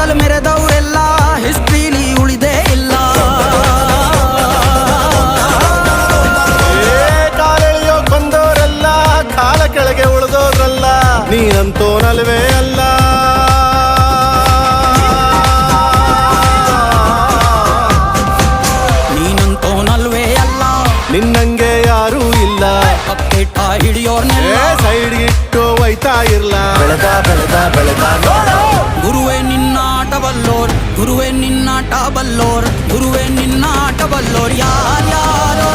ಕಾಲ್ ಮೆರೆದವರೆಲ್ಲ ಹಿಸ್ಟ್ರಿಲಿ ಉಳಿದೇ ಇಲ್ಲ. ಕಾಲೆಳೆಯೋ ಬಂದವರೆಲ್ಲ ಕಾಲ ಕೆಳಗೆ ಉಳಿದೋದ್ರಲ್ಲ, ನೀನಂತೋನಲ್ವೇ ಅಲ್ಲ. ನೀನಂತೋನಲ್ವೇ ಅಲ್ಲ, ನಿನ್ನಂಗೆ ಯಾರೂ ಇಲ್ಲ. ಪಕ್ಕೇಟ ಹಿಡಿಯೋರ್ನೆಲ್ಲ ಸೈಡ್ ಇಟ್ಟು ಒಯ್ತಾ ಇರ್ಲ. ಬೆಳೆದ ಬೆಳೆದ ಬೆಳೆದ ಗುರುವೇ ನಿನ್ನಾಟ ಬಲ್ಲೋರ್, ಗುರುವೇ ನಿನ್ನಾಟ ಬಲ್ಲೋರ್, ಗುರುವೇ ನಿನ್ನಾಟ ಬಲ್ಲೋರ್ ಯಾರ್ಯಾರೋ.